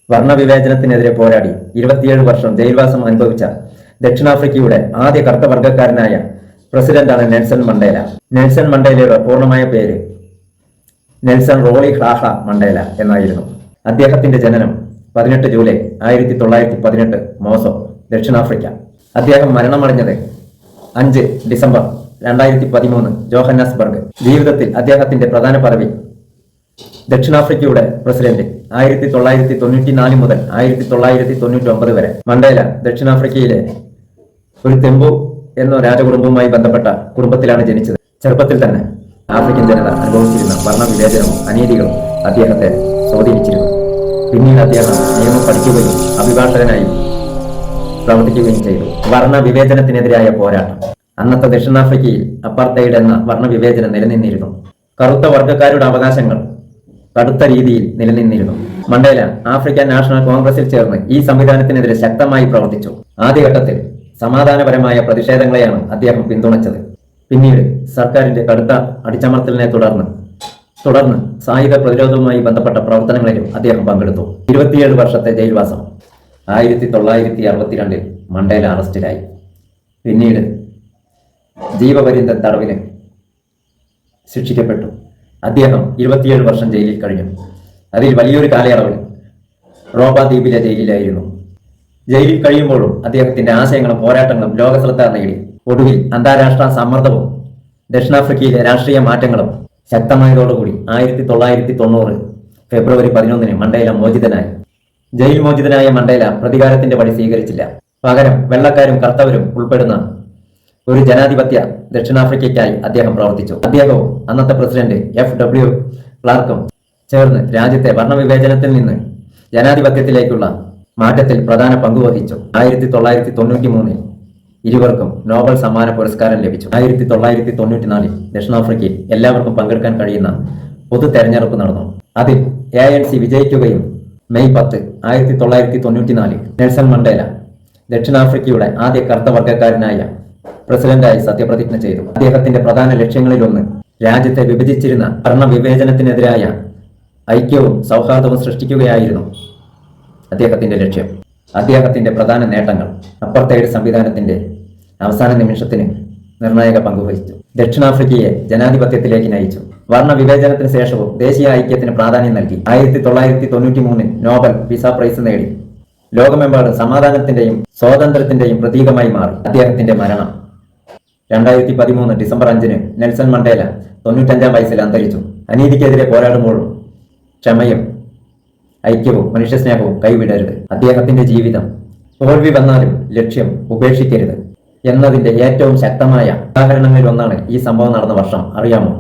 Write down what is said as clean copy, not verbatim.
വർണ്ണവിവേചനത്തിനെതിരെ പോരാടി 27 വർഷം ജയിൽവാസം അനുഭവിച്ച ദക്ഷിണാഫ്രിക്കയുടെ ആദ്യ കറുത്തവർഗക്കാരനായ പ്രസിഡന്റാണ് നെൽസൺ മണ്ടേല. നെൽസൺ മണ്ടേലയുടെ പൂർണ്ണമായ പേര് നെൽസൺ റോളിഹ്ലാഹ മണ്ടേല എന്നായിരുന്നു. അദ്ദേഹത്തിന്റെ ജനനം 18 ജൂലൈ 1918 മോസോ, ദക്ഷിണാഫ്രിക്ക. അദ്ദേഹം മരണമടഞ്ഞത് 5 ഡിസംബർ 2013 ജോഹന്നാസ്ബർഗ്. ജീവിതത്തിൽ അദ്ദേഹത്തിന്റെ പ്രധാന പദവി ദക്ഷിണാഫ്രിക്കയുടെ പ്രസിഡന്റ് 1994 മുതൽ 1999 വരെ. മണ്ടേല ദക്ഷിണാഫ്രിക്കയിലെ ഒരു തെമ്പു എന്ന രാജകുടുംബവുമായി ബന്ധപ്പെട്ട കുടുംബത്തിലാണ് ജനിച്ചത്. ചെറുപ്പത്തിൽ തന്നെ ആഫ്രിക്കൻ ജനത അനുഭവിച്ചിരുന്ന വർണ്ണവിവേചനവും അനീതികളും അദ്ദേഹത്തെ സ്വാധീനിച്ചിരുന്നു. പിന്നീട് അദ്ദേഹം നിയമം പഠിക്കുകയും അഭിഭാഷകനായി പ്രവർത്തിക്കുകയും ചെയ്തു. വർണ്ണവിവേചനത്തിനെതിരായ പോരാട്ടം. അന്നത്തെ ദക്ഷിണാഫ്രിക്കയിൽ അപ്പാർത്തൈഡ് എന്ന വർണ്ണവിവേചനം നിലനിന്നിരുന്നു. കറുത്ത വർഗ്ഗക്കാരുടെ അവകാശങ്ങൾ കടുത്ത രീതിയിൽ നിലനിന്നിരുന്നു. മണ്ടേല ആഫ്രിക്കൻ നാഷണൽ കോൺഗ്രസിൽ ചേർന്ന് ഈ സംവിധാനത്തിനെതിരെ ശക്തമായി പ്രവർത്തിച്ചു. ആദ്യഘട്ടത്തിൽ സമാധാനപരമായ പ്രതിഷേധങ്ങളെയാണ് അദ്ദേഹം പിന്തുണച്ചത്. പിന്നീട് സർക്കാരിന്റെ കടുത്ത അടിച്ചമർത്തലിനെ തുടർന്ന് സായുധ പ്രതിരോധവുമായി ബന്ധപ്പെട്ട പ്രവർത്തനങ്ങളിലും അദ്ദേഹം പങ്കെടുത്തു. 27 വർഷത്തെ ജയിൽവാസം. 1962 മണ്ടേല അറസ്റ്റിലായി. പിന്നീട് ജീവപര്യന്ത തടവിന് ശിക്ഷിക്കപ്പെട്ടു. അദ്ദേഹം 27 വർഷം ജയിലിൽ കഴിഞ്ഞു. അതിൽ വലിയൊരു കാലയളവിൽ റോബ ദ്വീപിലെ ജയിലിലായിരുന്നു. ജയിലിൽ കഴിയുമ്പോഴും അദ്ദേഹത്തിന്റെ ആശയങ്ങളും പോരാട്ടങ്ങളും ലോകശ്രദ്ധ നേടി. ഒടുവിൽ അന്താരാഷ്ട്ര സമ്മർദ്ദവും ദക്ഷിണാഫ്രിക്കയിലെ രാഷ്ട്രീയ മാറ്റങ്ങളും ശക്തമായതോടുകൂടി 1990 ഫെബ്രുവരി 11 മണ്ടേല മോചിതനായി. ജയിൽ മോചിതനായ മണ്ടേല പ്രതികാരത്തിന്റെ വഴി സ്വീകരിച്ചില്ല. പകരം വെള്ളക്കാരും കറുത്തവരും ഉൾപ്പെടുന്ന ഒരു ജനാധിപത്യ ദക്ഷിണാഫ്രിക്കയ്ക്കായി അദ്ദേഹം പ്രവർത്തിച്ചു. അദ്ദേഹവും അന്നത്തെ പ്രസിഡന്റ് FW ക്ലാർക്കും ചേർന്ന് രാജ്യത്തെ വർണ്ണവിവേചനത്തിൽ നിന്ന് ജനാധിപത്യത്തിലേക്കുള്ള മാറ്റത്തിൽ പ്രധാന പങ്കുവഹിച്ചു. 1993 ഇരുവർക്കും നോബൽ സമ്മാന പുരസ്കാരം ലഭിച്ചു. 1994 ദക്ഷിണാഫ്രിക്കയിൽ എല്ലാവർക്കും പങ്കെടുക്കാൻ കഴിയുന്ന പൊതു തെരഞ്ഞെടുപ്പ് നടന്നു. അതിൽ ANC വിജയിക്കുകയും മെയ് 10 1994 നെൽസൺ മണ്ടേല ദക്ഷിണാഫ്രിക്കയുടെ ആദ്യ കറുത്ത വർഗ്ഗക്കാരനായ പ്രസിഡന്റായി സത്യപ്രതിജ്ഞ ചെയ്തു. അദ്ദേഹത്തിന്റെ പ്രധാന ലക്ഷ്യങ്ങളിലൊന്ന് രാജ്യത്തെ വിഭജിച്ചിരുന്ന വർണ്ണവിവേചനത്തിനെതിരായ ഐക്യവും സൗഹാർദ്ദവും സൃഷ്ടിക്കുകയായിരുന്നു അദ്ദേഹത്തിന്റെ ലക്ഷ്യം. അദ്ദേഹത്തിന്റെ പ്രധാന നേട്ടങ്ങൾ: അപ്പാർത്തൈഡ് സംവിധാനത്തിന്റെ അവസാന നിമിഷത്തിന് നിർണായക പങ്കുവഹിച്ചു. ദക്ഷിണാഫ്രിക്കയെ ജനാധിപത്യത്തിലേക്ക് നയിച്ചു. വർണ്ണവിവേചനത്തിന് ശേഷവും ദേശീയ ഐക്യത്തിന് പ്രാധാന്യം നൽകി. 1993 നോബൽ പീസ് പ്രൈസ് നേടി. ലോകമെമ്പാടും സമാധാനത്തിന്റെയും സ്വാതന്ത്ര്യത്തിന്റെയും പ്രതീകമായി മാറി. അദ്ദേഹത്തിന്റെ മരണം 2013 ഡിസംബർ 5 നെൽസൺ മണ്ടേല 95 വയസ്സിൽ അന്തരിച്ചു. അനീതിക്കെതിരെ പോരാടുമ്പോഴും ക്ഷമയും ഐക്യവും മനുഷ്യസ്നേഹവും കൈവിടരുത്. അദ്ദേഹത്തിന്റെ ജീവിതം തോൽവി വന്നാലും ലക്ഷ്യം ഉപേക്ഷിക്കരുത് എന്നതിന്റെ ഏറ്റവും ശക്തമായ ഉദാഹരണങ്ങളിൽ ഒന്നാണ് ഈ സംഭവം നടന്ന വർഷം. അറിയാമോ?